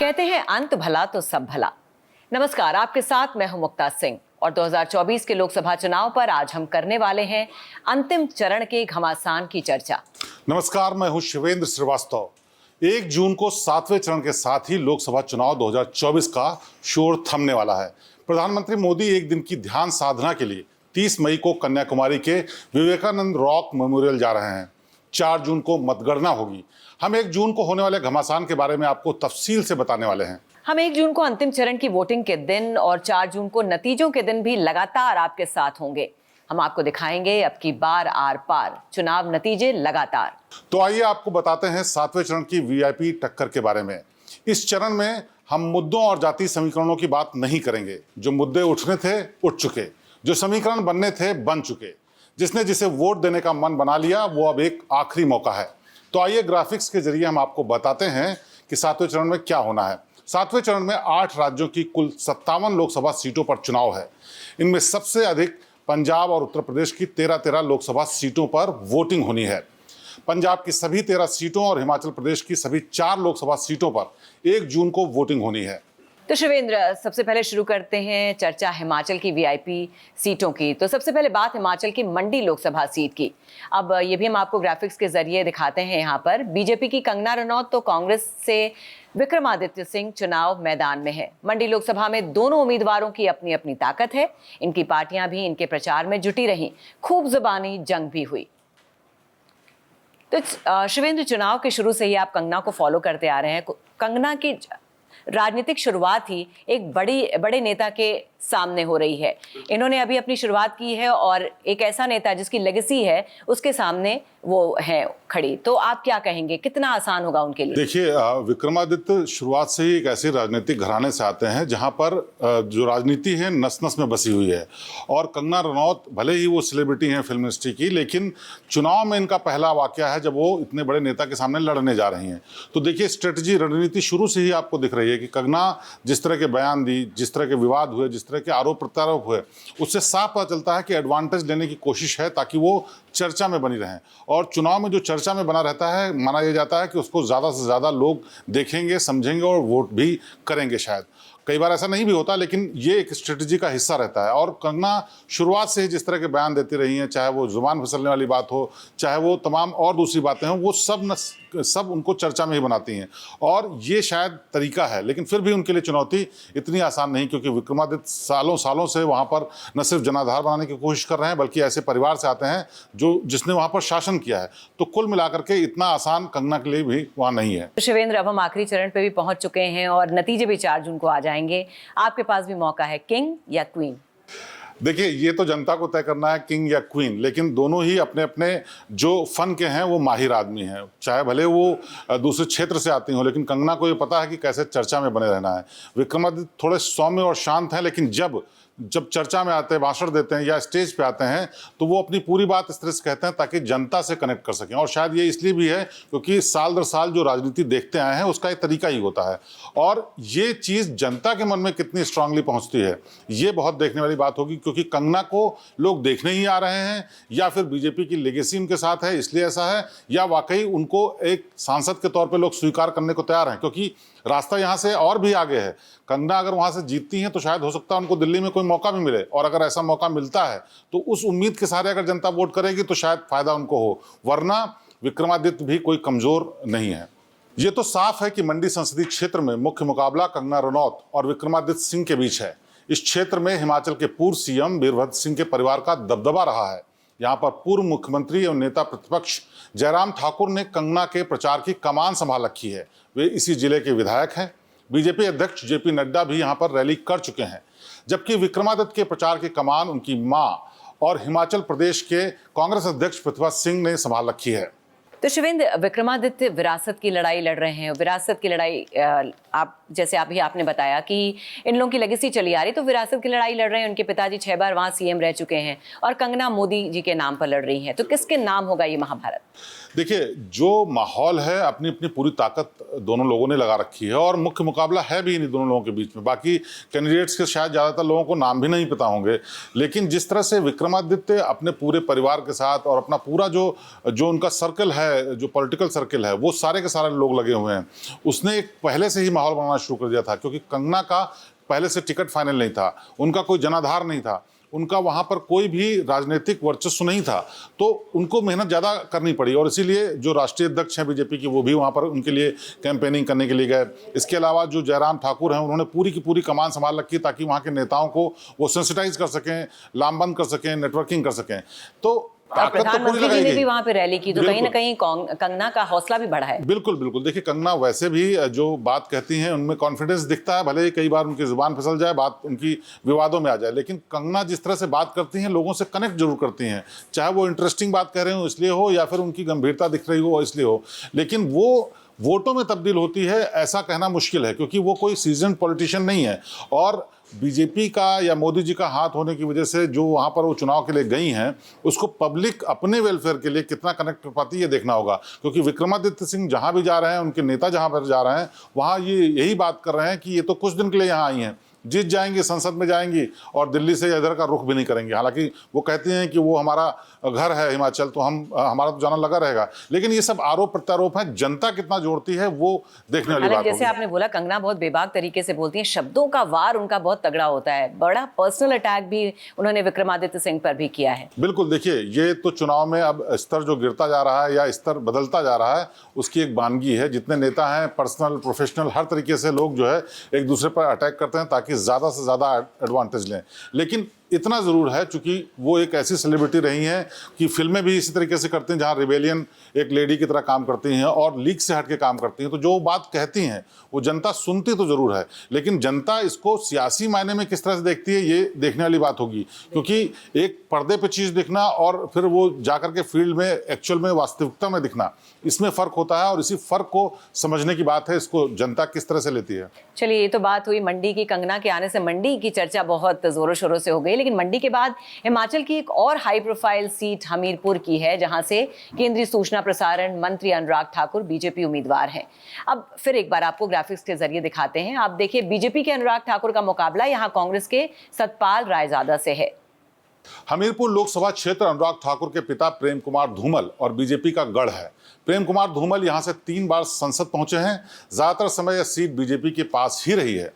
कहते हैं अंत भला तो सब भला। नमस्कार, आपके साथ मैं हूं मुक्ता सिंह और 2024 के लोकसभा चुनाव पर आज हम करने वाले हैं अंतिम चरण के घमासान की चर्चा। नमस्कार, मैं हूं शिवेंद्र श्रीवास्तव। 1 जून को 7वें चरण के साथ ही लोकसभा चुनाव 2024 का शोर थमने वाला है। प्रधानमंत्री मोदी एक दिन की ध्यान साधना के लिए 30 मई को कन्याकुमारी के विवेकानंद रॉक मेमोरियल जा रहे हैं। 4 जून को मतगणना होगी। हम 1 जून को होने वाले घमासान के बारे में आपको तफसील से बताने वाले हैं। हम 1 जून को अंतिम चरण की वोटिंग के दिन और 4 जून को नतीजों के दिन भी लगातार आपके साथ होंगे। हम आपको दिखाएंगे अब की बार आर पार चुनाव नतीजे लगातार। तो आइए आपको बताते हैं 7वें चरण की वीआईपी टक्कर के बारे में। इस चरण में हम मुद्दों और जातीय समीकरणों की बात नहीं करेंगे। जो मुद्दे उठने थे उठ चुके, जो समीकरण बनने थे बन चुके। जिसने जिसे वोट देने का मन बना लिया वो अब एक आखिरी मौका है। तो आइए ग्राफिक्स के जरिए हम आपको बताते हैं कि 7वें चरण में क्या होना है। 7वें चरण में 8 राज्यों की कुल 57 लोकसभा सीटों पर चुनाव है। इनमें सबसे अधिक पंजाब और उत्तर प्रदेश की 13 लोकसभा सीटों पर वोटिंग होनी है। पंजाब की सभी 13 सीटों और हिमाचल प्रदेश की सभी 4 लोकसभा सीटों पर 1 जून को वोटिंग होनी है। तो शिवेंद्र, सबसे पहले शुरू करते हैं चर्चा हिमाचल की वीआईपी सीटों की। तो सबसे पहले बात हिमाचल की मंडी लोकसभा सीट की। अब ये भी हम आपको ग्राफिक्स के जरिए दिखाते हैं। यहाँ पर बीजेपी की कंगना रनौत तो कांग्रेस से विक्रमादित्य सिंह चुनाव मैदान में है। मंडी लोकसभा में दोनों उम्मीदवारों की अपनी अपनी ताकत है। इनकी पार्टियां भी इनके प्रचार में जुटी रहीं। खूब जुबानी जंग भी हुई। तो शिवेंद्र, चुनाव के शुरू से ही आप कंगना को फॉलो करते आ रहे हैं। कंगना की राजनीतिक शुरुआत ही एक बड़े नेता के सामने हो रही है। इन्होंने अभी अपनी शुरुआत की है और एक ऐसा नेता जिसकी लेगेसी है उसके सामने वो है खड़ी। तो आप क्या कहेंगे, कितना आसान होगा उनके लिए? देखिए, विक्रमादित्य शुरुआत से ही एक ऐसे राजनीतिक घराने से आते हैं जहां पर जो राजनीति है नस नस में बसी हुई है। और कंगना रनौत भले ही वो सेलिब्रिटी हैं फिल्म इंडस्ट्री की, लेकिन चुनाव में इनका पहला वाकया है जब वो इतने बड़े नेता के सामने लड़ने जा रही हैं। तो देखिए, स्ट्रेटजी रणनीति शुरू से ही आपको दिख रही है कि कंगना जिस तरह के बयान दी, जिस तरह के विवाद हुए, जिस तरह के आरोप प्रत्यारोप हुए, उससे साफ पता चलता है कि एडवांटेज लेने की कोशिश है ताकि वो चर्चा में बनी रहें। और चुनाव में जो चर्चा में बना रहता है, माना यह जाता है कि उसको ज़्यादा से ज़्यादा लोग देखेंगे, समझेंगे और वोट भी करेंगे। शायद कई बार ऐसा नहीं भी होता, लेकिन ये एक स्ट्रेटजी का हिस्सा रहता है। और कंगना शुरुआत से ही जिस तरह के बयान देती रही हैं, चाहे वो जुबान फिसलने वाली बात हो, चाहे वो तमाम और दूसरी बातें हों, वो सब उनको चर्चा में ही बनाती हैं। और ये शायद तरीका है, लेकिन फिर भी उनके लिए चुनौती इतनी आसान नहीं, क्योंकि विक्रमादित्य सालों से वहाँ पर न सिर्फ जनाधार बनाने की कोशिश कर रहे हैं, बल्कि ऐसे परिवार से आते हैं जिसने वहाँ पर शासन किया है। तो कुल मिलाकर के इतना आसान कंगना के लिए भी वहाँ नहीं है। शिवेंद्र, अब हम आखिरी चरण पे भी पहुंच चुके हैं और नतीजे भी 4 जून को आ जाएंगे। आपके पास भी मौका है, किंग या क्वीन? देखिए, ये तो जनता को तय करना है किंग या क्वीन, लेकिन दोनों ही अपने अपने जो फन के हैं वो माहिर आदमी हैं। चाहे भले वो दूसरे क्षेत्र से आती हों, लेकिन कंगना को ये पता है कि कैसे चर्चा में बने रहना है। विक्रमादित्य थोड़े सौम्य और शांत हैं, लेकिन जब चर्चा में आते हैं, भाषण देते हैं या स्टेज पे आते हैं, तो वो अपनी पूरी बात इस तरह से कहते हैं ताकि जनता से कनेक्ट कर सकें। और शायद ये इसलिए भी है क्योंकि साल दर साल जो राजनीति देखते आए हैं उसका एक तरीका ही होता है। और ये चीज़ जनता के मन में कितनी स्ट्रांगली पहुंचती है, ये बहुत देखने वाली बात होगी। क्योंकि कंगना को लोग देखने ही आ रहे हैं, या फिर बीजेपी की लेगेसी उनके साथ है इसलिए ऐसा है, या वाकई उनको एक सांसद के तौर पर लोग स्वीकार करने को तैयार हैं। क्योंकि रास्ता यहाँ से और भी आगे है। कंगना अगर वहाँ से जीतती हैं तो शायद हो सकता है उनको दिल्ली में कोई मौका भी मिले, और अगर ऐसा मौका मिलता है तो उस उम्मीद के सहारे अगर जनता वोट करेगी तो शायद फायदा उनको हो, वरना विक्रमादित्य भी कोई कमजोर नहीं है। ये तो साफ है कि मंडी संसदीय क्षेत्र में मुख्य मुकाबला कंगना रनौत और विक्रमादित्य सिंह के बीच है। इस क्षेत्र में हिमाचल के पूर्व सीएम वीरभद्र सिंह के परिवार का दबदबा रहा है। यहाँ पर पूर्व मुख्यमंत्री एवं नेता प्रतिपक्ष जयराम ठाकुर ने कंगना के प्रचार की कमान संभाल रखी है। वे इसी जिले के विधायक हैं। बीजेपी अध्यक्ष जेपी नड्डा भी यहाँ पर रैली कर चुके हैं, जबकि विक्रमादित्य के प्रचार की कमान उनकी मां और हिमाचल प्रदेश के कांग्रेस अध्यक्ष प्रतिभा सिंह ने संभाल रखी है। तो शिवेंद्र, विक्रमादित्य विरासत की लड़ाई लड़ रहे हैं। विरासत की लड़ाई, आपने बताया कि इन लोगों की लेगेसी चली आ रही, तो विरासत की लड़ाई लड़ रहे हैं। उनके पिताजी 6 बार वहाँ सीएम रह चुके हैं और कंगना मोदी जी के नाम पर लड़ रही हैं। तो किसके नाम होगा ये महाभारत? देखिए, जो माहौल है अपनी अपनी पूरी ताकत दोनों लोगों ने लगा रखी है, और मुख्य मुकाबला है भी इन दोनों लोगों के बीच में। बाकी कैंडिडेट्स के शायद ज़्यादातर लोगों को नाम भी नहीं पता होंगे, लेकिन जिस तरह से विक्रमादित्य अपने पूरे परिवार के साथ और अपना पूरा जो उनका सर्कल है है, जो पॉलिटिकल सर्किल है, वो सारे के सारे लोग लगे हुए हैं। उसने एक पहले से ही माहौल बनाना शुरू कर दिया था, क्योंकि कंगना का पहले से टिकट फाइनल नहीं था, उनका कोई जनाधार नहीं था, उनका वहां पर कोई भी राजनीतिक वर्चस्व नहीं था, तो उनको मेहनत ज़्यादा करनी पड़ी। और इसीलिए जो राष्ट्रीय अध्यक्ष हैं बीजेपी की, वो भी वहां पर उनके लिए कैंपेनिंग करने के लिए गए। इसके अलावा जो जयराम ठाकुर हैं, उन्होंने पूरी की पूरी कमान संभाल रखी ताकि वहां के नेताओं को वो सेंसिटाइज कर सकें, लामबंद कर सकें, नेटवर्किंग कर सकें। तो और प्रधानमंत्री जी ने भी वहां पे रैली की, तो कहीं ना कहीं कंगना का हौसला भी बढ़ा है। बिल्कुल बिल्कुल। देखिए, कंगना वैसे भी जो बात कहती हैं उनमें कॉन्फिडेंस दिखता है, भले ही कई बार उनकी जुबान फिसल जाए, बात उनकी विवादों में आ जाए, लेकिन कंगना जिस तरह से बात करती हैं, लोगों से कनेक्ट जरूर करती हैं, चाहे वो इंटरेस्टिंग बात कह रहे हो इसलिए हो, या फिर उनकी गंभीरता दिख रही हो इसलिए हो, लेकिन वो वोटों में तब्दील होती है ऐसा कहना मुश्किल है, क्योंकि वो कोई सीजन पॉलिटिशियन नहीं है। और बीजेपी का या मोदी जी का हाथ होने की वजह से जो वहाँ पर वो चुनाव के लिए गई हैं, उसको पब्लिक अपने वेलफेयर के लिए कितना कनेक्ट कर पाती है ये देखना होगा। क्योंकि विक्रमादित्य सिंह जहाँ भी जा रहे हैं, उनके नेता जहाँ पर जा रहे हैं, वहाँ ये यही बात कर रहे हैं कि ये तो कुछ दिन के लिए यहाँ आई हैं, जीत जाएंगी, संसद में जाएंगी और दिल्ली से इधर का रुख भी नहीं करेंगे। हालांकि वो कहती हैं कि वो हमारा घर है हिमाचल, तो हमारा तो जाना लगा रहेगा, लेकिन ये सब आरोप प्रत्यारोप है। जनता कितना जोड़ती है वो देखने वाली बात जैसे आपने बोला, कंगना बहुत बेबाक तरीके से बोलती हैं, शब्दों का वार उनका बहुत तगड़ा होता है, बड़ा पर्सनल अटैक भी उन्होंने विक्रमादित्य सिंह पर भी किया है। बिल्कुल। देखिए, ये तो चुनाव में अब स्तर जो गिरता जा रहा है या स्तर बदलता जा रहा है, उसकी एक वानगी है। जितने नेता हैं, पर्सनल प्रोफेशनल, हर तरीके से लोग जो है एक दूसरे पर अटैक करते हैं ताकि ज़्यादा से ज़्यादा एडवांटेज लें। लेकिन इतना ज़रूर है, चूंकि वो एक ऐसी सेलिब्रिटी रही हैं कि फिल्में भी इसी तरीके से करती हैं जहाँ रिबेलियन एक लेडी की तरह काम करती हैं और लीक से हट के काम करती हैं, तो जो बात कहती हैं वो जनता सुनती तो ज़रूर है, लेकिन जनता इसको सियासी मायने में किस तरह से देखती है ये देखने वाली बात होगी। क्योंकि एक पर्दे पे चीज़ दिखना और फिर वो जाकर के फील्ड में एक्चुअल में वास्तविकता में दिखना, इसमें फ़र्क होता है, और इसी फ़र्क को समझने की बात है, इसको जनता किस तरह से लेती है। चलिए, ये तो बात हुई मंडी की। कंगना के आने से मंडी की चर्चा बहुत जोरों शोरों से हो गई, लेकिन मंडी के बाद हिमाचल की एक और हाई प्रोफाइल सीट हमीरपुर की है, जहां से केंद्रीय सूचना प्रसारण मंत्री अनुराग ठाकुर बीजेपी उम्मीदवार हैं। अब फिर एक बार आपको ग्राफिक्स के जरिए दिखाते हैं। आप देखिए, बीजेपी के अनुराग ठाकुर का मुकाबला यहां कांग्रेस के सतपाल रायजादा से है। हमीरपुर लोकसभा क्षेत्र अनुराग ठाकुर के पिता प्रेम कुमार धूमल और बीजेपी का गढ़ है। प्रेम कुमार धूमल यहां से 3 बार संसद पहुंचे हैं। ज्यादातर समय यह सीट बीजेपी के पास ही रही है,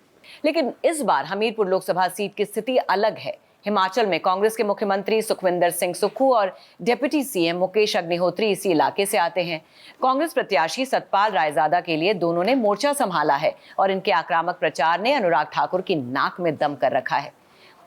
लेकिन इस बार हमीरपुर लोकसभा सीट की स्थिति अलग है। हिमाचल में कांग्रेस के मुख्यमंत्री सुखविंदर सिंह सुक्खू और डिप्टी सीएम मुकेश अग्निहोत्री इसी इलाके से आते हैं। कांग्रेस प्रत्याशी सतपाल रायजादा के लिए दोनों ने मोर्चा संभाला है और इनके आक्रामक प्रचार ने अनुराग ठाकुर की नाक में दम कर रखा है।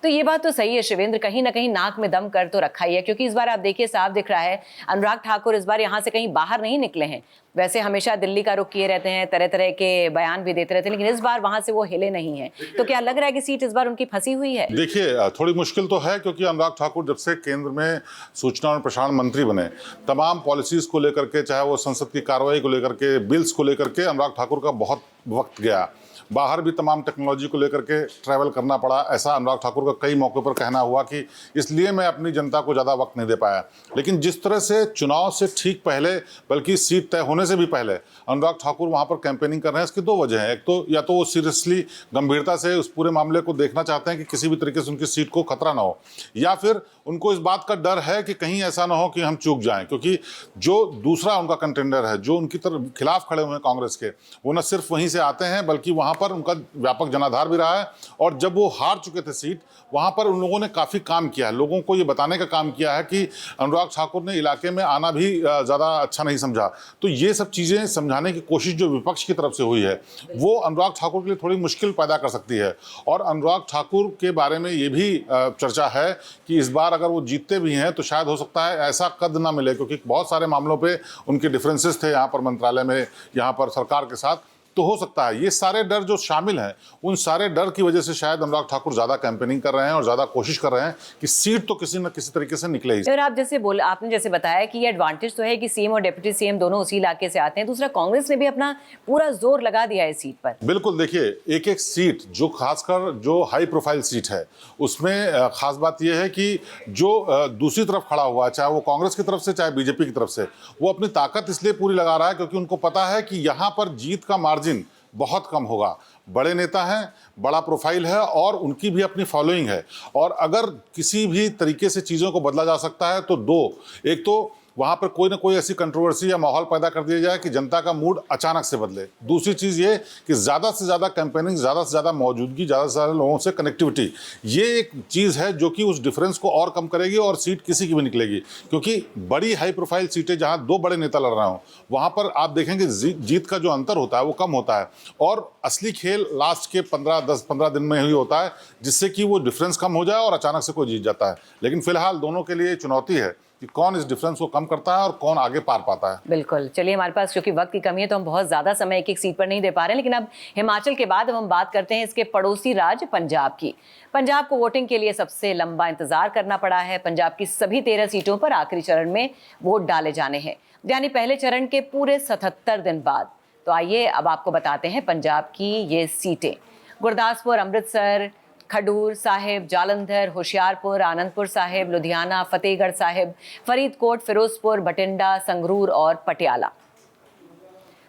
तो ये बात तो सही है शिवेंद्र, कहीं ना कहीं नाक में दम कर तो रखा ही है, क्योंकि इस बार आप देखिए, साफ दिख रहा है अनुराग ठाकुर इस बार यहाँ से कहीं बाहर नहीं निकले हैं। वैसे हमेशा दिल्ली का रुख किए रहते हैं, तरह तरह के बयान भी देते रहते हैं, लेकिन इस बार वहां से वो हिले नहीं है। तो क्या लग रहा है कि सीट इस बार उनकी फंसी हुई है? देखिए, थोड़ी मुश्किल तो है, क्योंकि अनुराग ठाकुर जब से केंद्र में सूचना और प्रसारण मंत्री बने, तमाम पॉलिसीज को लेकर के, चाहे वो संसद की कार्रवाई को लेकर के, बिल्स को लेकर के, अनुराग ठाकुर का बहुत वक्त गया। बाहर भी तमाम टेक्नोलॉजी को लेकर के ट्रैवल करना पड़ा। ऐसा अनुराग ठाकुर का कई मौक़ों पर कहना हुआ कि इसलिए मैं अपनी जनता को ज़्यादा वक्त नहीं दे पाया। लेकिन जिस तरह से चुनाव से ठीक पहले, बल्कि सीट तय होने से भी पहले अनुराग ठाकुर वहाँ पर कैंपेनिंग कर रहे हैं, इसकी 2 वजह हैं। एक तो या तो वो सीरियसली गंभीरता से उस पूरे मामले को देखना चाहते हैं कि किसी भी तरीके से उनकी सीट को खतरा ना हो, या फिर उनको इस बात का डर है कि कहीं ऐसा ना हो कि हम चूक जाएं। क्योंकि जो दूसरा उनका कंटेंडर है, जो उनकी तरफ खिलाफ खड़े हुए हैं कांग्रेस के, वो न सिर्फ वहीं से आते हैं, बल्कि वहाँ पर उनका व्यापक जनाधार भी रहा है। और जब वो हार चुके थे सीट, वहाँ पर उन लोगों ने काफ़ी काम किया है, लोगों को ये बताने का काम किया है कि अनुराग ठाकुर ने इलाके में आना भी ज़्यादा अच्छा नहीं समझा। तो ये सब चीज़ें समझाने की कोशिश जो विपक्ष की तरफ से हुई है, वो अनुराग ठाकुर के लिए थोड़ी मुश्किल पैदा कर सकती है। और अनुराग ठाकुर के बारे में ये भी चर्चा है कि इस बार अगर वो जीतते भी हैं तो शायद हो सकता है ऐसा कद ना मिले, क्योंकि बहुत सारे मामलों पे उनके डिफरेंसेस थे यहाँ पर मंत्रालय में, यहाँ पर सरकार के साथ। तो हो सकता है ये सारे डर जो शामिल हैं, उन सारे डर की वजह से शायद अनुराग ठाकुर ज़्यादा कैंपेनिंग कर रहे हैं और ज़्यादा कोशिश कर रहे हैं कि सीट तो किसी न किसी तरीके से निकले ही। और आप आपने जैसे बताया कि ये एडवांटेज तो है कि सीएम और डिप्टी सीएम दोनों उसी इलाके से आते हैं। दूसरा, कांग्रेस ने भी अपना पूरा जोर लगा दिया है सीट पर। बिल्कुल। देखिए, एक एक सीट, जो खासकर जो हाई प्रोफाइल सीट है, उसमें खास बात यह है कि जो दूसरी तरफ खड़ा हुआ है, चाहे वो कांग्रेस की तरफ से चाहे बीजेपी की तरफ से, वो अपनी ताकत इसलिए पूरी लगा रहा है क्योंकि उनको पता है कि यहाँ पर जीत का मार्जिन बहुत कम होगा। बड़े नेता हैं, बड़ा प्रोफाइल है और उनकी भी अपनी फॉलोइंग है। और अगर किसी भी तरीके से चीज़ों को बदला जा सकता है तो 2, एक तो वहां पर कोई ना कोई ऐसी कंट्रोवर्सी या माहौल पैदा कर दिया जाए कि जनता का मूड अचानक से बदले। दूसरी चीज़ ये कि ज़्यादा से ज़्यादा कैंपेनिंग, ज़्यादा से ज़्यादा मौजूदगी, ज़्यादा से ज़्यादा लोगों से कनेक्टिविटी, ये एक चीज़ है जो कि उस डिफरेंस को और कम करेगी और सीट किसी की भी निकलेगी। क्योंकि बड़ी हाई प्रोफाइल सीटें जहाँ दो बड़े नेता लड़ रहे हों, वहाँ पर आप देखेंगे जीत का जो अंतर होता है वो कम होता है, और असली खेल लास्ट के 10-15 दिन में ही होता है, जिससे कि वो डिफरेंस कम हो जाए और अचानक से कोई जीत जाता है। लेकिन फिलहाल दोनों के लिए चुनौती है कि कौन इस डिफरेंस को कम करता है और कौन आगे पार पाता है। बिल्कुल। चलिए, हमारे पास क्योंकि वक्त की कमी है तो हम बहुत ज़्यादा समय एक एक सीट पर नहीं दे पा रहे हैं, लेकिन अब हिमाचल के बाद अब हम बात करते हैं इसके पड़ोसी राज्य पंजाब की। पंजाब को वोटिंग के लिए सबसे लंबा इंतजार करना पड़ा है। पंजाब की सभी 13 सीटों पर आखिरी चरण में वोट डाले जाने हैं, यानी पहले चरण के पूरे 77 दिन बाद। तो आइए अब आपको बताते हैं पंजाब की ये सीटें। गुरदासपुर, अमृतसर, खडूर साहिब, जालंधर, होशियारपुर, आनंदपुर साहिब, लुधियाना, फतेहगढ़ साहिब, फरीदकोट, फिरोजपुर, बठिंडा, संगरूर और पटियाला।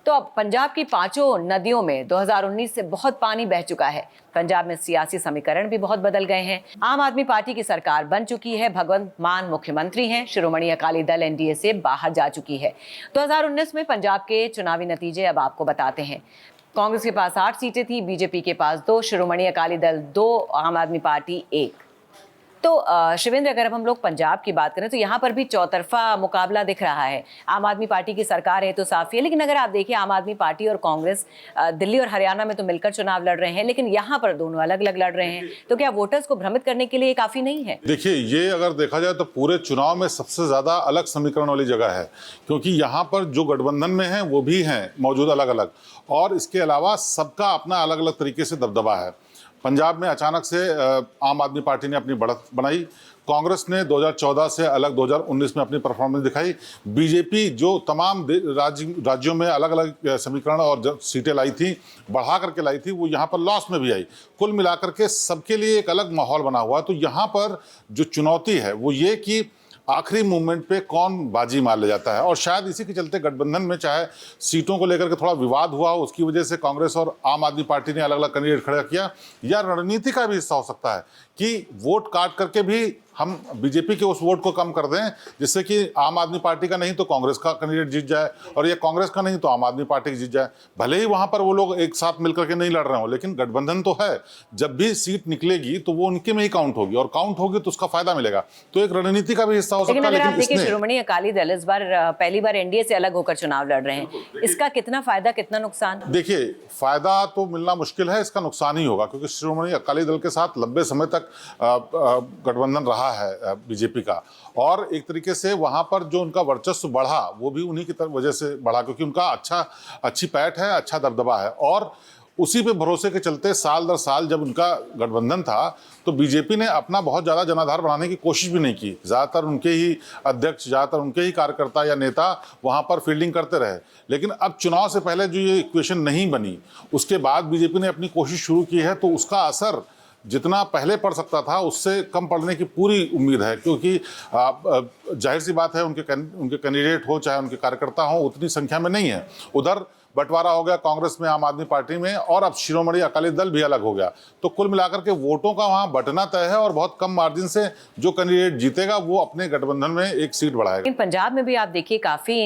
तो अब पंजाब की पांचों नदियों में 2019 से बहुत पानी बह चुका है। पंजाब में सियासी समीकरण भी बहुत बदल गए हैं। आम आदमी पार्टी की सरकार बन चुकी है, भगवंत मान मुख्यमंत्री हैं, शिरोमणि अकाली दल एनडीए से बाहर जा चुकी है। 2019 में पंजाब के चुनावी नतीजे अब आपको बताते हैं। कांग्रेस के पास 8 सीटें थी, बीजेपी के पास 2, शिरोमणि अकाली दल 2, आम आदमी पार्टी 1। तो शिवेंद्र, अगर अब हम लोग पंजाब की बात करें तो यहाँ पर भी चौतरफा मुकाबला दिख रहा है। आम आदमी पार्टी की सरकार है तो साफ है, लेकिन अगर आप देखिए आम आदमी पार्टी और कांग्रेस दिल्ली और हरियाणा में तो मिलकर चुनाव लड़ रहे हैं, लेकिन यहाँ पर दोनों अलग अलग लड़ रहे हैं। तो क्या वोटर्स को भ्रमित करने के लिए काफी नहीं है? देखिए, ये अगर देखा जाए तो पूरे चुनाव में सबसे ज्यादा अलग समीकरण वाली जगह है, क्योंकि यहाँ पर जो गठबंधन में है वो भी हैं मौजूद अलग अलग, और इसके अलावा सबका अपना अलग अलग तरीके से दबदबा है। पंजाब में अचानक से आम आदमी पार्टी ने अपनी बढ़त बनाई, कांग्रेस ने 2014 से अलग 2019 में अपनी परफॉर्मेंस दिखाई, बीजेपी जो तमाम राज्यों में अलग अलग समीकरण और सीटें लाई थी, बढ़ा करके लाई थी, वो यहाँ पर लॉस में भी आई। कुल मिलाकर के सबके लिए एक अलग माहौल बना हुआ। तो यहाँ पर जो चुनौती है वो ये कि आखिरी मूवमेंट पे कौन बाजी मार ले जाता है, और शायद इसी के चलते गठबंधन में चाहे सीटों को लेकर के थोड़ा विवाद हुआ, उसकी वजह से कांग्रेस और आम आदमी पार्टी ने अलग अलग कैंडिडेट खड़ा किया, या रणनीति का भी हिस्सा हो सकता है कि वोट काट करके भी हम बीजेपी के उस वोट को कम कर दें, जिससे कि आम आदमी पार्टी का नहीं तो कांग्रेस का कैंडिडेट जीत जाए, और ये कांग्रेस का नहीं तो आम आदमी पार्टी जीत जाए। भले ही वहां पर वो लोग एक साथ मिलकर के नहीं लड़ रहे हो, लेकिन गठबंधन तो है। जब भी सीट निकलेगी तो वो उनके में ही काउंट होगी, और काउंट होगी तो उसका फायदा मिलेगा। तो एक रणनीति का भी हिस्सा हो सकता है। लेकिन देखिए, शिरोमणि अकाली दल इस बार पहली बार एनडीए से अलग होकर चुनाव लड़ रहे हैं, इसका कितना फायदा कितना नुकसान? देखिए, फायदा तो मिलना मुश्किल है, इसका नुकसान ही होगा, क्योंकि शिरोमणि अकाली दल के साथ लंबे समय तक गठबंधन रहा है बीजेपी का, और एक तरीके से वहां पर जो उनका वर्चस्व बढ़ा वो भी उन्हीं की वजह से बढ़ा, क्योंकि उनका अच्छी पैठ है, अच्छा दबदबा है, और उसी पे भरोसे के चलते साल दर साल जब उनका गठबंधन था तो बीजेपी ने अपना बहुत ज़्यादा जनाधार बनाने की कोशिश भी नहीं की। ज़्यादातर उनके ही अध्यक्ष, ज़्यादातर उनके ही कार्यकर्ता या नेता वहाँ पर फील्डिंग करते रहे। लेकिन अब चुनाव से पहले जो ये इक्वेशन नहीं बनी, उसके बाद बीजेपी ने अपनी कोशिश शुरू की है, तो उसका असर जितना पहले पड़ सकता था उससे कम पड़ने की पूरी उम्मीद है, क्योंकि जाहिर सी बात है उनके कैंडिडेट हो चाहे उनके कार्यकर्ता हो उतनी संख्या में नहीं है। उधर बंटवारा हो गया कांग्रेस में, आम आदमी पार्टी में, और अब शिरोमणि अकाली दल भी अलग हो गया। तो कुल मिलाकर के वोटों का वहां बंटना तय है, और बहुत कम मार्जिन से जो कैंडिडेट जीतेगा वो अपने गठबंधन में एक सीट बढ़ाएगा। लेकिन पंजाब में भी आप देखिए काफी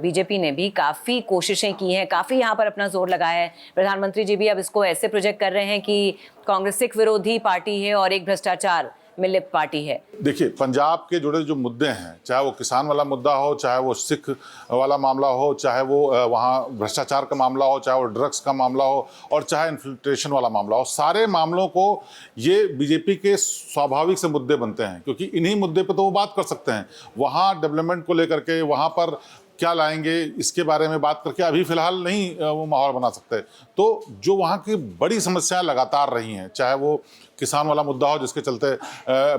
बीजेपी ने भी काफी कोशिशें की हैं, काफी यहाँ पर अपना जोर लगाया है। प्रधानमंत्री जी भी अब इसको ऐसे प्रोजेक्ट कर रहे हैं कि कांग्रेस सिख विरोधी पार्टी है और एक भ्रष्टाचार मिलित पार्टी है। देखिए, पंजाब के जुड़े जो मुद्दे हैं, चाहे वो किसान वाला मुद्दा हो, चाहे वो सिख वाला मामला हो, चाहे वो वहाँ भ्रष्टाचार का मामला हो, चाहे वो ड्रग्स का मामला हो, और चाहे इन्फिल्ट्रेशन वाला मामला हो, सारे मामलों को ये बीजेपी के स्वाभाविक से मुद्दे बनते हैं, क्योंकि इन्हीं मुद्दे पे तो वो बात कर सकते हैं। वहाँ डेवलपमेंट को लेकर के वहाँ पर क्या लाएंगे इसके बारे में बात करके अभी फिलहाल नहीं वो माहौल बना सकते। तो जो वहाँ की बड़ी समस्याएं लगातार रही हैं, चाहे वो किसान वाला मुद्दा हो जिसके चलते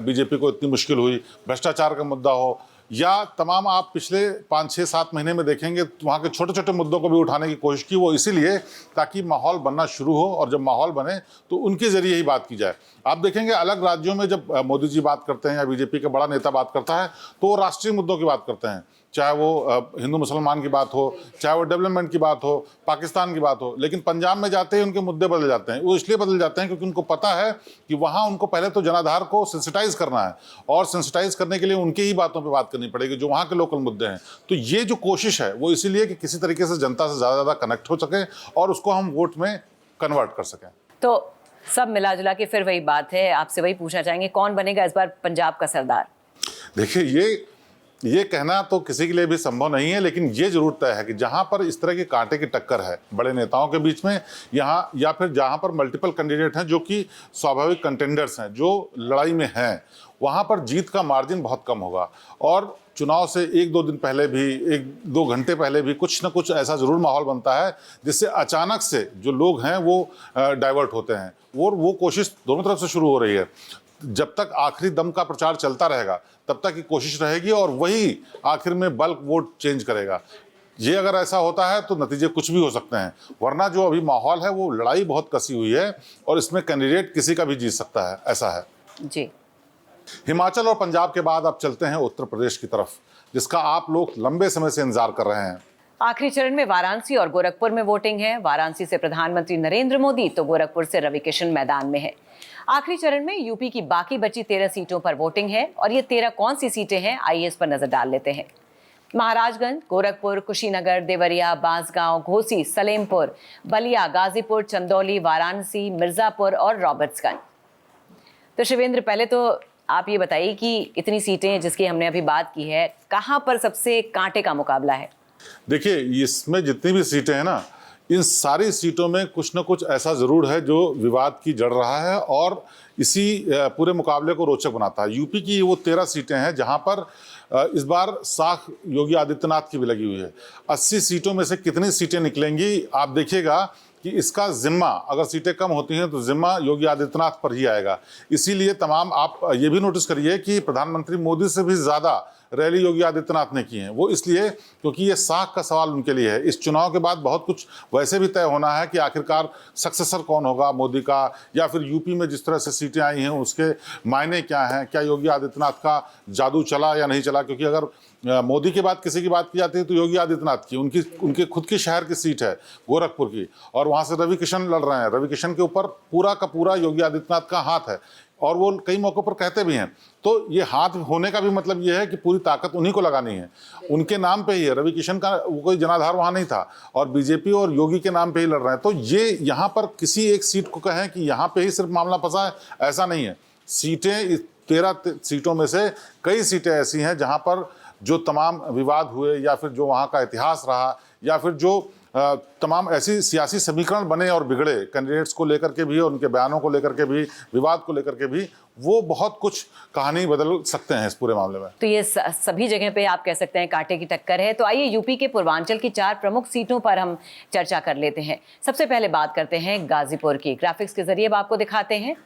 बीजेपी को इतनी मुश्किल हुई, भ्रष्टाचार का मुद्दा हो, या तमाम आप पिछले 5-6-7 महीने में देखेंगे तो वहाँ के छोटे छोटे मुद्दों को भी उठाने की कोशिश की, वो इसीलिए ताकि माहौल बनना शुरू हो, और जब माहौल बने तो उनके जरिए ही बात की जाए। आप देखेंगे अलग राज्यों में जब मोदी जी बात करते हैं या बीजेपी का बड़ा नेता बात करता है तो वो राष्ट्रीय मुद्दों की बात करते हैं, चाहे वो हिंदू मुसलमान की बात हो, चाहे वो डेवलपमेंट की बात हो, पाकिस्तान की बात हो। लेकिन पंजाब में जाते ही उनके मुद्दे बदल जाते हैं। वो इसलिए बदल जाते हैं क्योंकि उनको पता है कि वहाँ उनको पहले तो जनाधार को सेंसिटाइज करना है, और सेंसिटाइज करने के लिए उनकी ही बातों पर बात करनी पड़ेगी जो वहाँ के लोकल मुद्दे हैं। तो ये जो कोशिश है वो इसीलिए कि किसी तरीके से जनता से ज़्यादा कनेक्ट हो सके और उसको हम वोट में कन्वर्ट कर सकें। तो सब मिला जुला के फिर वही बात है, आपसे वही पूछना चाहेंगे, कौन बनेगा इस बार पंजाब का सरदार? देखिए, ये कहना तो किसी के लिए भी संभव नहीं है, लेकिन ये जरूर तय है कि जहां पर इस तरह की कांटे की टक्कर है बड़े नेताओं के बीच में, यहाँ या फिर जहां पर मल्टीपल कैंडिडेट हैं जो कि स्वाभाविक कंटेंडर्स हैं, जो लड़ाई में हैं, वहां पर जीत का मार्जिन बहुत कम होगा। और चुनाव से 1-2 दिन पहले भी, 1-2 घंटे पहले भी कुछ ना कुछ ऐसा जरूर माहौल बनता है जिससे अचानक से जो लोग हैं वो डाइवर्ट होते हैं। वो कोशिश दोनों तरफ से शुरू हो रही है। जब तक आखिरी दम का प्रचार चलता रहेगा तब तक की कोशिश रहेगी, और वही आखिर में बल्क वोट चेंज करेगा। ये अगर ऐसा होता है तो नतीजे कुछ भी हो सकते हैं, वरना जो अभी माहौल है वो लड़ाई बहुत कसी हुई है और इसमें कैंडिडेट किसी का भी जीत सकता है, ऐसा है जी। हिमाचल और पंजाब के बाद अब चलते हैं उत्तर प्रदेश की तरफ, जिसका आप लोग लंबे समय से इंतजार कर रहे हैं। आखिरी चरण में वाराणसी और गोरखपुर में वोटिंग है। वाराणसी से प्रधानमंत्री नरेंद्र मोदी तो गोरखपुर से रवि किशन मैदान में है। आखिरी चरण में यूपी की बाकी बची 13 सीटों पर वोटिंग है, और ये 13 कौन सी सीटें हैं आइए इस पर नजर डाल लेते हैं। महाराजगंज, गोरखपुर, कुशीनगर, देवरिया, बांसगांव, घोसी, सलेमपुर, बलिया, गाजीपुर, चंदौली, वाराणसी, मिर्जापुर और रॉबर्ट्सगंज। तो शिवेंद्र, पहले तो आप ये बताइए कि इतनी सीटें जिसकी हमने अभी बात की है, कहाँ पर सबसे कांटे का मुकाबला है? देखिए, इसमें जितनी भी सीटें हैं ना, इन सारी सीटों में कुछ ना कुछ ऐसा ज़रूर है जो विवाद की जड़ रहा है और इसी पूरे मुकाबले को रोचक बनाता है। यूपी की वो 13 सीटें हैं जहां पर इस बार साख योगी आदित्यनाथ की भी लगी हुई है। 80 सीटों में से कितनी सीटें निकलेंगी आप देखिएगा कि इसका जिम्मा, अगर सीटें कम होती हैं तो जिम्मा योगी आदित्यनाथ पर ही आएगा। इसीलिए तमाम आप ये भी नोटिस करिए कि प्रधानमंत्री मोदी से भी ज़्यादा रैली योगी आदित्यनाथ ने की है। वो इसलिए क्योंकि ये साख का सवाल उनके लिए है। इस चुनाव के बाद बहुत कुछ वैसे भी तय होना है कि आखिरकार सक्सेसर कौन होगा मोदी का, या फिर यूपी में जिस तरह से सीटें आई हैं उसके मायने क्या हैं, क्या योगी आदित्यनाथ का जादू चला या नहीं चला। क्योंकि अगर मोदी के बाद किसी की बात की जाती है तो योगी आदित्यनाथ की, उनके खुद की शहर की सीट है गोरखपुर की, और वहाँ से रवि किशन लड़ रहे हैं। रवि किशन के ऊपर पूरा का पूरा योगी आदित्यनाथ का हाथ है, और वो कई मौक़ों पर कहते भी हैं। तो ये हाथ होने का भी मतलब ये है कि पूरी ताकत उन्हीं को लगानी है, उनके नाम पे ही है। रवि किशन का कोई जनाधार वहाँ नहीं था, और बीजेपी और योगी के नाम पे ही लड़ रहे हैं। तो ये यहाँ पर किसी एक सीट को कहें कि यहाँ पे ही सिर्फ मामला फंसा है, ऐसा नहीं है। सीटें 13 सीटों में से कई सीटें ऐसी हैं जहाँ पर जो तमाम विवाद हुए, या फिर जो वहाँ का इतिहास रहा, या फिर जो तमाम ऐसी सियासी समीकरण बने और बिगड़े कैंडिडेट्स को लेकर के भी, और उनके बयानों को लेकर के भी, विवाद को लेकर के भी, वो बहुत कुछ कहानी बदल सकते हैं इस पूरे मामले में। तो ये सभी जगह पे आप कह सकते हैं कांटे की टक्कर है। तो आइए यूपी के पूर्वांचल की 4 प्रमुख सीटों पर हम चर्चा कर लेते हैं। सबसे पहले बात करते हैं गाजीपुर की। ग्राफिक्स के जरिए अब आपको दिखाते हैं।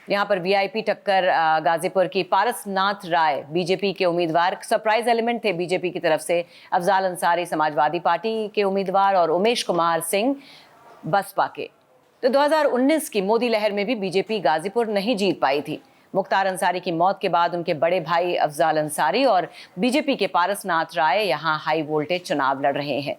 यहाँ पर वीआईपी टक्कर गाजीपुर की। पारसनाथ राय बीजेपी के उम्मीदवार, सरप्राइज एलिमेंट थे बीजेपी की तरफ से। अफजाल अंसारी समाजवादी पार्टी के उम्मीदवार, और उमेश कुमार सिंह बसपा के। तो 2019 की मोदी लहर में भी बीजेपी गाजीपुर नहीं जीत पाई थी। मुख्तार अंसारी की मौत के बाद उनके बड़े भाई अफजाल अंसारी और बीजेपी के पारसनाथ राय यहाँ हाई वोल्टेज चुनाव लड़ रहे हैं।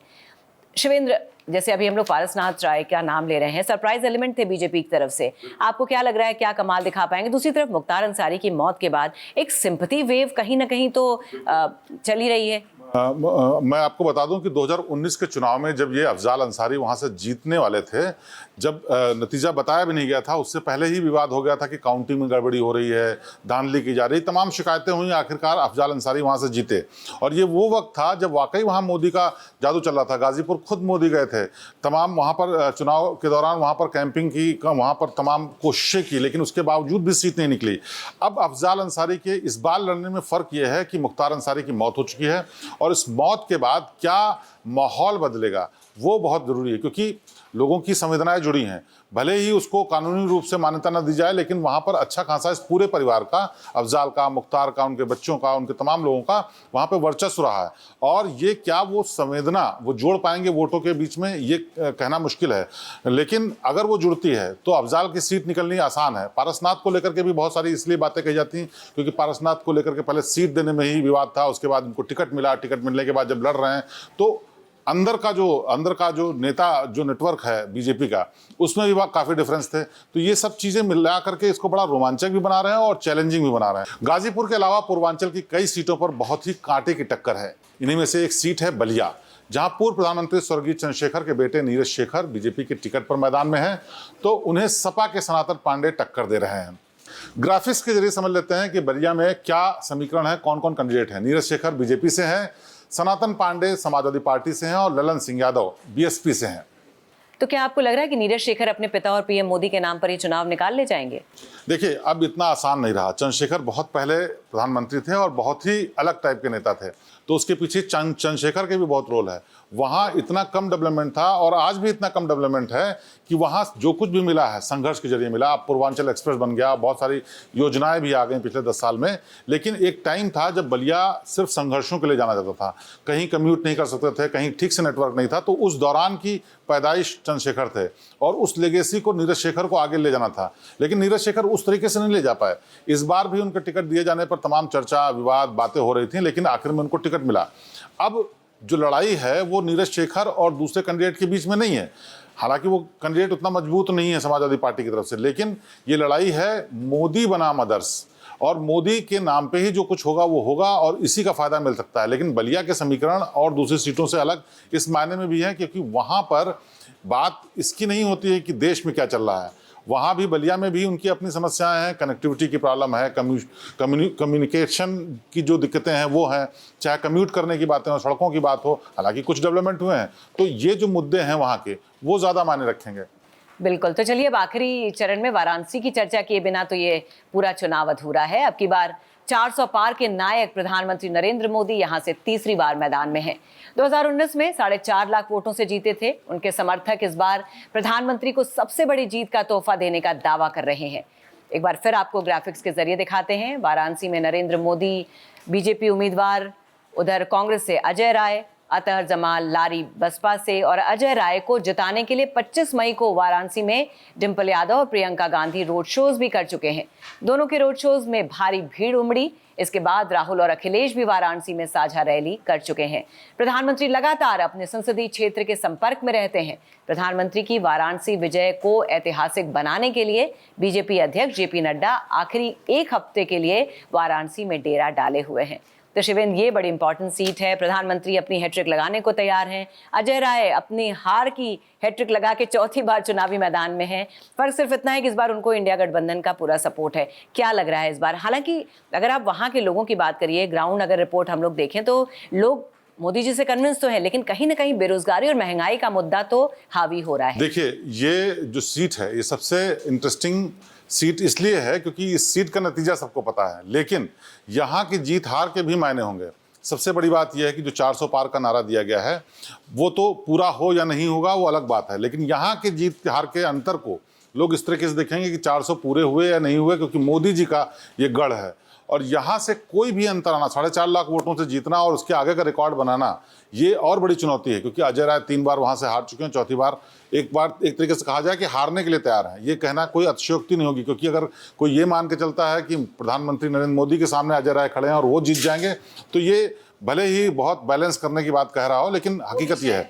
शिवेंद्र, जैसे अभी हम लोग पारसनाथ राय का नाम ले रहे हैं, सरप्राइज एलिमेंट थे बीजेपी की तरफ से, आपको क्या लग रहा है, क्या कमाल दिखा पाएंगे? दूसरी तरफ मुख्तार अंसारी की मौत के बाद एक सिंपैथी वेव कहीं ना कहीं तो चल ही रही है। मैं आपको बता दूं कि 2019 के चुनाव में जब ये अफजाल अंसारी वहां से जीतने वाले थे, जब नतीजा बताया भी नहीं गया था, उससे पहले ही विवाद हो गया था कि काउंटिंग में गड़बड़ी हो रही है, धांधली की जा रही, तमाम शिकायतें हुई। आखिरकार अफजाल अंसारी वहां से जीते, और ये वो वक्त था जब वाकई वहां मोदी का जादू चल रहा था। गाजीपुर खुद मोदी गए थे, तमाम वहां पर चुनाव के दौरान वहां पर कैंपिंग की, वहां पर तमाम कोशिशें की, लेकिन उसके बावजूद भी सीट नहीं निकली। अब अफजाल अंसारी के इस बार लड़ने में फ़र्क यह है कि मुख्तार अंसारी की मौत हो चुकी है, और इस मौत के बाद क्या माहौल बदलेगा वो बहुत ज़रूरी है, क्योंकि लोगों की संवेदनाएं जुड़ी हैं। भले ही उसको कानूनी रूप से मान्यता न दी जाए, लेकिन वहाँ पर अच्छा खासा इस पूरे परिवार का, अफजाल का, मुख्तार का, उनके बच्चों का, उनके तमाम लोगों का वहाँ पे वर्चस्व रहा है। और ये क्या वो संवेदना वो जोड़ पाएंगे वोटों के बीच में, ये कहना मुश्किल है। लेकिन अगर वो जुड़ती है तो अफजाल की सीट निकलनी आसान है। पारसनाथ को लेकर के भी बहुत सारी इसलिए बातें कही जाती हैं क्योंकि पारसनाथ को लेकर के पहले सीट देने में ही विवाद था, उसके बाद उनको टिकट मिला, टिकट मिलने के बाद जब लड़ रहे हैं तो अंदर का जो नेता जो नेटवर्क है बीजेपी का, उसमें भी काफी डिफरेंस थे। तो ये सब चीजें मिला करके इसको बड़ा रोमांचक भी बना रहे हैं और चैलेंजिंग भी बना रहे हैं। गाजीपुर के अलावा पूर्वांचल की कई सीटों पर बहुत ही कांटे की टक्कर है। इन्हीं में से एक सीट है बलिया, जहां पूर्व प्रधानमंत्री स्वर्गीय चंद्रशेखर के बेटे नीरज शेखर बीजेपी के टिकट पर मैदान में हैं, तो उन्हें सपा के सनातन पांडे टक्कर दे रहे हैं। ग्राफिक्स के जरिए समझ लेते हैं कि बलिया में क्या समीकरण है, कौन कौन कैंडिडेट है। नीरज शेखर बीजेपी से हैं, सनातन पांडे समाजवादी पार्टी से हैं और ललन सिंह यादव बीएसपी से हैं। तो क्या आपको लग रहा है कि नीरज शेखर अपने पिता और पीएम मोदी के नाम पर ये चुनाव निकाल ले जाएंगे? देखिए, अब इतना आसान नहीं रहा। चंद्रशेखर बहुत पहले प्रधानमंत्री थे और बहुत ही अलग टाइप के नेता थे, तो उसके पीछे चंद्रशेखर के भी बहुत रोल है। वहाँ इतना कम डेवलपमेंट था और आज भी इतना कम डेवलपमेंट है कि वहाँ जो कुछ भी मिला है संघर्ष के जरिए मिला। अब पूर्वांचल एक्सप्रेस बन गया, बहुत सारी योजनाएं भी आ गई पिछले 10 साल में। लेकिन एक टाइम था जब बलिया सिर्फ संघर्षों के लिए जाना जाता था, कहीं कम्यूट नहीं कर सकते थे, कहीं ठीक से नेटवर्क नहीं था। तो उस दौरान की पैदाइश चंद्रशेखर थे और उस लेगेसी को नीरज शेखर को आगे ले जाना था, लेकिन नीरज शेखर उस तरीके से नहीं ले जा पाए। इस बार भी उनके टिकट दिए जाने पर तमाम चर्चा, विवाद, बातें हो रही थी, लेकिन आखिर में उनको टिकट मिला। अब जो लड़ाई है वो नीरज शेखर और दूसरे कैंडिडेट के बीच में नहीं है। हालांकि वो कैंडिडेट उतना मजबूत नहीं है समाजवादी पार्टी की तरफ से, लेकिन ये लड़ाई है मोदी बनाम आदर्श, और मोदी के नाम पे ही जो कुछ होगा वो होगा और इसी का फायदा मिल सकता है। लेकिन बलिया के समीकरण और दूसरी सीटों से अलग इस मायने में भी है क्योंकि वहां पर बात इसकी नहीं होती है कि देश में क्या चल रहा है। वहाँ भी बलिया में भी उनकी अपनी समस्याएं हैं, कनेक्टिविटी की प्रॉब्लम है, कम्युनिकेशन की जो दिक्कतें हैं वो हैं, चाहे कम्यूट करने की बातें हो, सड़कों की बात हो। हालांकि कुछ डेवलपमेंट हुए हैं, तो ये जो मुद्दे हैं वहाँ के वो ज़्यादा मायने रखेंगे। बिल्कुल। तो चलिए अब आखिरी चरण में वाराणसी की चर्चा किए बिना तो ये पूरा चुनाव अधूरा है। अब की बार 400 पार के नायक प्रधानमंत्री नरेंद्र मोदी यहां से तीसरी बार मैदान में हैं। 2019 में 4.5 लाख वोटों से जीते थे। उनके समर्थक इस बार प्रधानमंत्री को सबसे बड़ी जीत का तोहफा देने का दावा कर रहे हैं। एक बार फिर आपको ग्राफिक्स के जरिए दिखाते हैं। वाराणसी में नरेंद्र मोदी बीजेपी उम्मीदवार, उधर कांग्रेस से अजय राय, अतहर जमाल लारी बसपा से, और अजय राय को जिताने के लिए 25 मई को वाराणसी में डिंपल यादव और प्रियंका गांधी रोड शोज भी कर चुके हैं। दोनों के रोड शोज में भारी भीड़ उमड़ी। इसके बाद राहुल और अखिलेश भी वाराणसी में साझा रैली कर चुके हैं। प्रधानमंत्री लगातार अपने संसदीय क्षेत्र के संपर्क में रहते हैं। प्रधानमंत्री की वाराणसी विजय को ऐतिहासिक बनाने के लिए बीजेपी अध्यक्ष जेपी नड्डा आखिरी एक हफ्ते के लिए वाराणसी में डेरा डाले हुए हैं। तो शिवेंद्र, ये बड़ी इंपॉर्टेंट सीट है। प्रधानमंत्री अपनी हैट्रिक लगाने को तैयार हैं। अजय राय अपनी हार की हैट्रिक लगा के चौथी बार चुनावी मैदान में हैं। फर्क सिर्फ इतना है कि इस बार उनको इंडिया गठबंधन का पूरा सपोर्ट है। क्या लग रहा है इस बार? हालांकि अगर आप वहाँ के लोगों की बात करिए, ग्राउंड अगर रिपोर्ट हम लोग देखें तो लोग मोदी जी से कन्विंस तो है, लेकिन कहीं ना कहीं बेरोजगारी और महंगाई का मुद्दा तो हावी हो रहा है। देखिए, ये जो सीट है ये सबसे इंटरेस्टिंग सीट इसलिए है क्योंकि इस सीट का नतीजा सबको पता है, लेकिन यहाँ की जीत हार के भी मायने होंगे। सबसे बड़ी बात यह है कि जो 400 पार का नारा दिया गया है वो तो पूरा हो या नहीं होगा वो अलग बात है, लेकिन यहाँ के जीत हार के अंतर को लोग इस तरीके से देखेंगे कि 400 पूरे हुए या नहीं हुए, क्योंकि मोदी जी का ये गढ़ है और यहाँ से कोई भी अंतर आना, 4.5 लाख वोटों से जीतना और उसके आगे का रिकॉर्ड बनाना, ये और बड़ी चुनौती है। क्योंकि अजय राय 3 बार वहाँ से हार चुके हैं, चौथी बार एक तरीके से कहा जाए कि हारने के लिए तैयार है। ये कहना कोई अतिशयोक्ति नहीं होगी, क्योंकि अगर कोई ये मान के चलता है कि प्रधानमंत्री नरेंद्र मोदी के सामने अजय राय खड़े हैं और वो जीत जाएंगे, तो ये भले ही बहुत बैलेंस करने की बात कह रहा हो, लेकिन हकीकत यह है।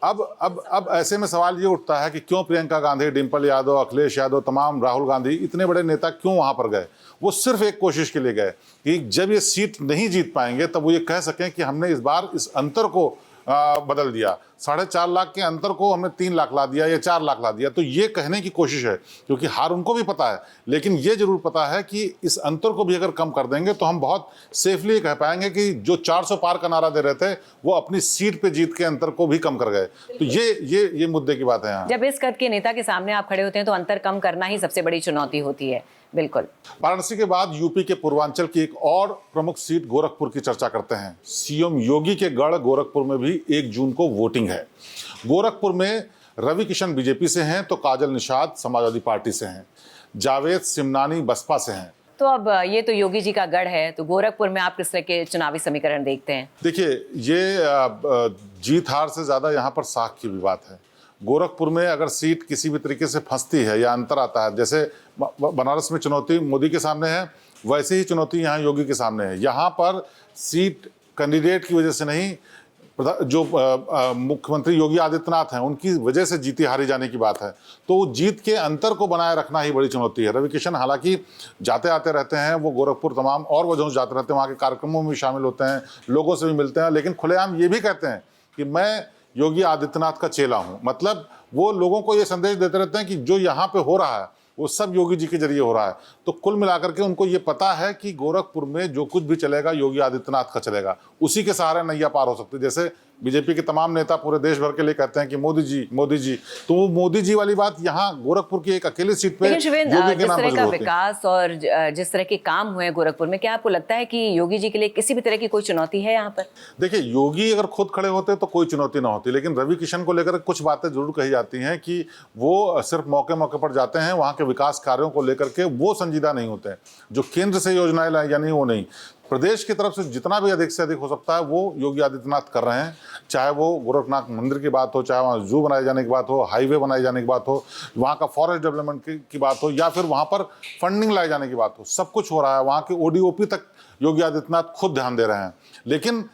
अब ऐसे में सवाल ये उठता है कि क्यों प्रियंका गांधी, डिंपल यादव, अखिलेश यादव, तमाम राहुल गांधी, इतने बड़े नेता क्यों वहां पर गए? वो सिर्फ एक कोशिश के लिए गए कि जब ये सीट नहीं जीत पाएंगे तब वो ये कह सकें कि हमने इस बार इस अंतर को बदल दिया। 4.5 लाख के अंतर को हमने 3 लाख ला दिया या 4 लाख ला दिया। तो ये कहने की कोशिश है, क्योंकि हार उनको भी पता है, लेकिन ये जरूर पता है कि इस अंतर को भी अगर कम कर देंगे तो हम बहुत सेफली कह पाएंगे कि जो 400 पार का नारा दे रहे थे वो अपनी सीट पे जीत के अंतर को भी कम कर गए। तो ये मुद्दे की बात है यहाँ। जब इस कद के नेता के सामने आप खड़े होते हैं तो अंतर कम करना ही सबसे बड़ी चुनौती होती है। बिल्कुल। वाराणसी के बाद यूपी के पूर्वांचल की एक और प्रमुख सीट गोरखपुर की चर्चा करते हैं। सीएम योगी के गढ़ गोरखपुर में भी 1 जून को वोटिंग किंग है। गोरखपुर में रवि किशन बीजेपी से हैं तो काजल निषाद समाजवादी पार्टी से हैं, जावेद सिमनानी बसपा से हैं। तो अब ये तो योगी जी का गढ़ है, तो गोरखपुर में आप किस तरह के चुनावी समीकरण देखते हैं? देखिए, ये जीत हार से ज़्यादा यहाँ पर साख की भी बात है। गोरखपुर में अगर सीट किसी भी तरीके से फंसती है या अंतर आता है, जैसे बनारस में चुनौती मोदी के सामने है, वैसे ही चुनौती यहाँ योगी के सामने है। यहाँ पर सीट कैंडिडेट की वजह से नहीं, जो मुख्यमंत्री योगी आदित्यनाथ हैं उनकी वजह से जीती हारी जाने की बात है। तो जीत के अंतर को बनाए रखना ही बड़ी चुनौती है। रवि किशन हालांकि जाते आते रहते हैं, वो गोरखपुर तमाम और वजहों से जाते रहते हैं, वहाँ के कार्यक्रमों में भी शामिल होते हैं, लोगों से भी मिलते हैं, लेकिन खुलेआम ये भी कहते हैं कि मैं योगी आदित्यनाथ का चेला हूँ। मतलब वो लोगों को ये संदेश देते रहते हैं कि जो यहाँ पे हो रहा है वो सब योगी जी के जरिए हो रहा है। तो कुल मिलाकर के उनको ये पता है कि गोरखपुर में जो कुछ भी चलेगा योगी आदित्यनाथ का चलेगा, उसी के सहारे नैया पार हो सकती है। जैसे बीजेपी के तमाम नेता पूरे देश भर के लिए कहते हैं कि मोदी जी, तो वो मोदी जी वाली बात यहाँ गोरखपुर की एक अकेली सीट पे जिस तरह का विकास और जिस तरह के काम हुए हैं गोरखपुर में, क्या आपको लगता है कि योगी जी के लिए किसी भी तरह की कोई चुनौती है यहाँ पर? देखिए, योगी अगर खुद खड़े होते तो कोई चुनौती ना होती, लेकिन रवि किशन को लेकर कुछ बातें जरूर कही जाती हैं कि वो सिर्फ मौके मौके पर जाते हैं, वहाँ के विकास कार्यों को लेकर के वो संजीदा नहीं होते हैं। जो केंद्र से योजनाएं लाई यानी वो नहीं, प्रदेश की तरफ से जितना भी अधिक से अधिक हो सकता है वो योगी आदित्यनाथ कर रहे हैं। चाहे वो गोरखनाथ मंदिर की बात हो, चाहे वहाँ जू बनाए जाने की बात हो, हाईवे बनाए जाने की बात हो, वहाँ का फॉरेस्ट डेवलपमेंट की बात हो, या फिर वहाँ पर फंडिंग लाए जाने की बात हो, सब कुछ हो रहा है। वहाँ के ODOP तक योगी आदित्यनाथ खुद ध्यान दे रहे हैं। लेकिन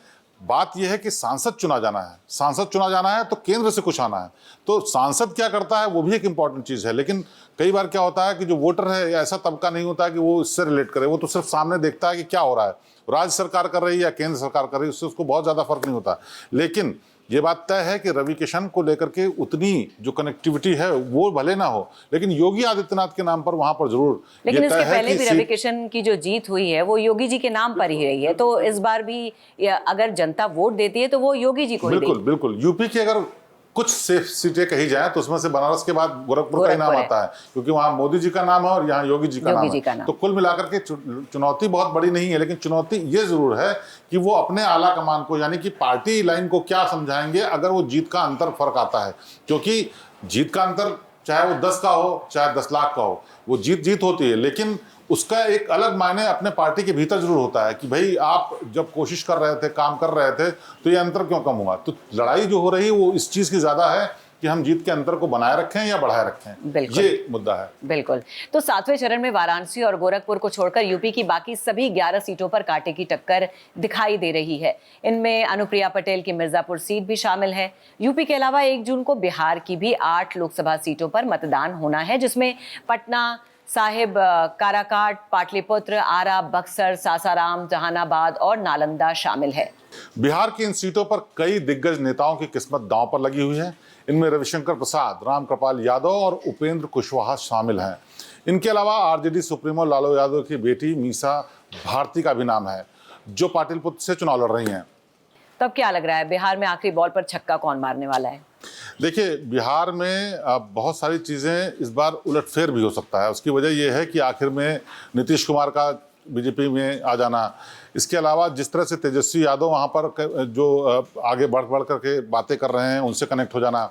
बात यह है कि सांसद चुना जाना है, सांसद चुना जाना है तो केंद्र से कुछ आना है। तो सांसद क्या करता है वो भी एक इंपॉर्टेंट चीज़ है। लेकिन कई बार क्या होता है कि जो वोटर है ऐसा तबका नहीं होता है कि वो इससे रिलेट करे, वो तो सिर्फ सामने देखता है कि क्या हो रहा है, राज्य सरकार कर रही है या केंद्र सरकार कर रही है, उससे उसको बहुत ज़्यादा फर्क नहीं होता। लेकिन ये बात तय है कि रवि किशन को लेकर के उतनी जो कनेक्टिविटी है वो भले ना हो, लेकिन योगी आदित्यनाथ के नाम पर वहां पर जरूर। लेकिन इसके पहले भी रवि किशन की जो जीत हुई है वो योगी जी के नाम पर ही रही है, तो इस बार भी अगर जनता वोट देती है तो वो योगी जी को ही देगी। बिल्कुल। यूपी की अगर कुछ सेफ सीटें कही जाए तो उसमें से बनारस के बाद गोरखपुर का ही नाम आता है, क्योंकि वहां मोदी जी का नाम है और यहाँ योगी जी का नाम है। तो कुल मिलाकर के चुनौती बहुत बड़ी नहीं है, लेकिन चुनौती ये जरूर है कि वो अपने आला कमान को यानी कि पार्टी लाइन को क्या समझाएंगे अगर वो जीत का अंतर फर्क आता है। क्योंकि जीत का अंतर चाहे वो 10 का हो चाहे 10 लाख का हो, वो जीत होती है, लेकिन उसका एक अलग मायने अपने पार्टी के भीतर जरूर होता है कि भाई आप जब कोशिश कर रहे थे, काम कर रहे थे, तो ये अंतर क्यों कम हुआ। तो लड़ाई जो हो रही है वो इस चीज़ की ज़्यादा है कि हम जीत के अंतर को बनाए रखें या बढ़ाए रखें, ये मुद्दा है। बिल्कुल। तो 7वें चरण में वाराणसी और गोरखपुर को छोड़कर यूपी की बाकी सभी 11 सीटों पर कांटे की टक्कर दिखाई दे रही है। इनमें अनुप्रिया पटेल की मिर्जापुर सीट भी शामिल है। यूपी के अलावा 1 जून को बिहार की भी 8 लोकसभा सीटों पर मतदान होना है, जिसमें पटना साहिब, काराकाट, पाटलिपुत्र, आरा, बक्सर, सासाराम, जहानाबाद और नालंदा शामिल है। बिहार की इन सीटों पर कई दिग्गज नेताओं की किस्मत दांव पर लगी हुई है। इनमें रविशंकर प्रसाद, रामकृपाल यादव और उपेंद्र कुशवाहा शामिल हैं। इनके अलावा आरजेडी सुप्रीमो लालू यादव की बेटी मीसा भारती का भी नाम है, जो पाटलिपुत्र से चुनाव लड़ रही हैं। तब क्या लग रहा है बिहार में आखिरी बॉल पर छक्का कौन मारने वाला है? देखिए, बिहार में बहुत सारी चीज़ें इस बार उलटफेर भी हो सकता है। उसकी वजह यह है कि आखिर में नीतीश कुमार का बीजेपी में आ जाना, इसके अलावा जिस तरह से तेजस्वी यादव वहाँ पर जो आगे बढ़ करके बातें कर रहे हैं उनसे कनेक्ट हो जाना।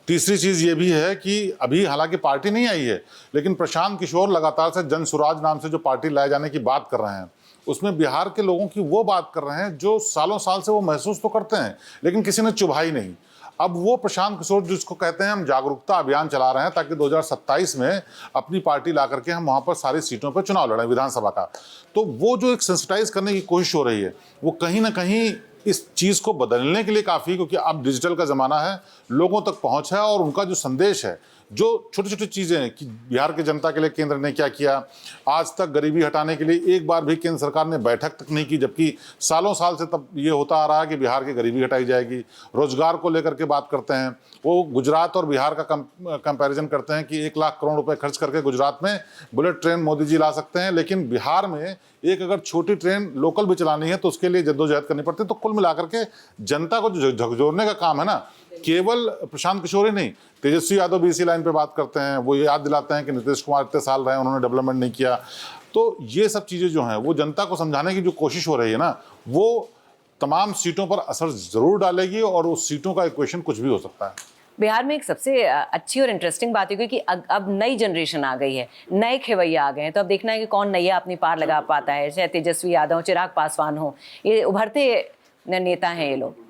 तीसरी चीज़ ये भी है कि अभी हालांकि पार्टी नहीं आई है, लेकिन प्रशांत किशोर लगातार से जन स्वराज नाम से जो पार्टी लाए जाने की बात कर रहे हैं, उसमें बिहार के लोगों की वो बात कर रहे हैं जो सालों साल से वो महसूस तो करते हैं, लेकिन किसी ने चुभाई नहीं। अब वो प्रशांत किशोर जिसको कहते हैं हम जागरूकता अभियान चला रहे हैं ताकि 2027 में अपनी पार्टी ला करके हम वहाँ पर सारी सीटों पर चुनाव लड़ें विधानसभा का। तो वो जो एक सेंसिटाइज करने की कोशिश हो रही है वो कहीं ना कहीं इस चीज़ को बदलने के लिए काफ़ी, क्योंकि अब डिजिटल का ज़माना है, लोगों तक पहुँच है और उनका जो संदेश है, जो छोटी छोटी चीज़ें हैं कि बिहार की जनता के लिए केंद्र ने क्या किया, आज तक गरीबी हटाने के लिए एक बार भी केंद्र सरकार ने बैठक तक नहीं की, जबकि सालों साल से तब ये होता आ रहा है कि बिहार की गरीबी हटाई जाएगी। रोजगार को लेकर के बात करते हैं, वो गुजरात और बिहार का कंपैरिजन करते हैं कि 1 लाख करोड़ रुपए खर्च करके गुजरात में बुलेट ट्रेन मोदी जी ला सकते हैं, लेकिन बिहार में एक अगर छोटी ट्रेन लोकल भी चलानी है तो उसके लिए जद्दोजहद करनी पड़ती है। तो कुल मिलाकर के जनता को जो झकझोरने का काम है ना, केवल प्रशांत किशोर ही नहीं, तेजस्वी यादव भी इसी लाइन पे बात करते हैं। वो याद दिलाते हैं कि नीतीश कुमार इतने साल रहे, उन्होंने डेवलपमेंट नहीं किया। तो ये सब चीज़ें जो हैं वो जनता को समझाने की जो कोशिश हो रही है ना, वो तमाम सीटों पर असर जरूर डालेगी और उस सीटों का इक्वेशन कुछ भी हो सकता है। बिहार में एक सबसे अच्छी और इंटरेस्टिंग बात है क्योंकि अब नई जनरेशन आ गई है, नए खेवैया आ गए हैं, तो अब देखना है कि कौन नैया अपनी पार लगा पाता है, चाहे तेजस्वी यादव, चिराग पासवान हो, ये उभरते नेता हैं ये लोग।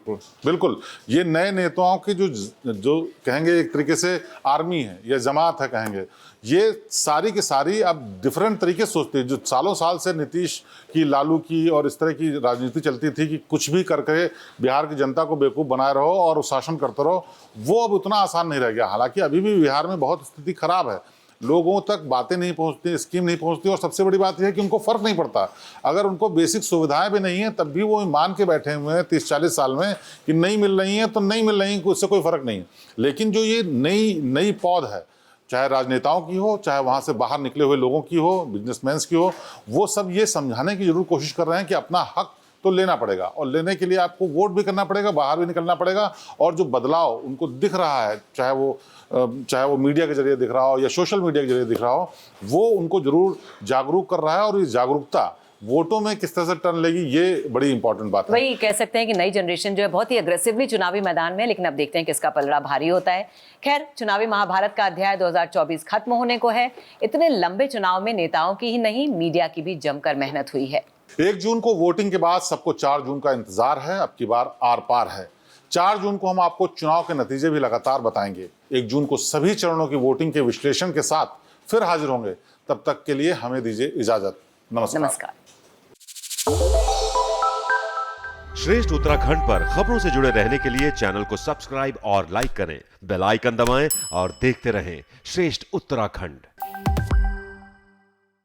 बिल्कुल, ये नए नेताओं की जो कहेंगे एक तरीके से आर्मी है या जमात है कहेंगे, ये सारी की सारी अब डिफरेंट तरीके से सोचती है। जो सालों साल से नीतीश की, लालू की और इस तरह की राजनीति चलती थी कि कुछ भी करके बिहार की जनता को बेवकूफ़ बनाए रहो और शासन करते रहो, वो अब उतना आसान नहीं रह गया। हालांकि अभी भी बिहार में बहुत स्थिति खराब है, लोगों तक बातें नहीं पहुंचती, स्कीम नहीं पहुंचती, और सबसे बड़ी बात यह है कि उनको फर्क नहीं पड़ता। अगर उनको बेसिक सुविधाएं भी नहीं है तब भी वो मान के बैठे हुए हैं 30-40 साल में कि नहीं मिल रही हैं तो नहीं मिल रही, उससे कोई फर्क नहीं है। लेकिन जो ये नई पौध है, चाहे राजनेताओं की हो, चाहे वहाँ से बाहर निकले हुए लोगों की हो, बिजनेसमैन की हो, वो सब ये समझाने की जरूर कोशिश कर रहे हैं कि अपना हक तो लेना पड़ेगा, और लेने के लिए आपको वोट भी करना पड़ेगा, बाहर भी निकलना पड़ेगा। और जो बदलाव उनको दिख रहा है, चाहे वो मीडिया के जरिए दिख रहा हो या सोशल मीडिया के जरिए दिख रहा हो, वो उनको जरूर जागरूक कर रहा है। और ये जागरूकता वोटों में किस तरह से टर्न लेगी, ये बड़ी इंपॉर्टेंट बात है। वही कह सकते हैं कि नई जनरेशन जो है बहुत ही अग्रेसिवली चुनावी मैदान में, लेकिन अब देखते हैं किसका पलड़ा भारी होता है। खैर, चुनावी महाभारत का अध्याय 2024 खत्म होने को है। इतने लंबे चुनाव में नेताओं की ही नहीं, मीडिया की भी जमकर मेहनत हुई है। 1 जून को वोटिंग के बाद सबको 4 जून का इंतजार है। अब की बार आर पार है। 4 जून को हम आपको चुनाव के नतीजे भी लगातार बताएंगे। 1 जून को सभी चरणों की वोटिंग के विश्लेषण के साथ फिर हाजिर होंगे। तब तक के लिए हमें दीजिए इजाजत। नमस्कार। श्रेष्ठ उत्तराखंड पर खबरों से जुड़े रहने के लिए चैनल को सब्सक्राइब और लाइक करें, बेल आइकन दबाएं और देखते रहें श्रेष्ठ उत्तराखंड।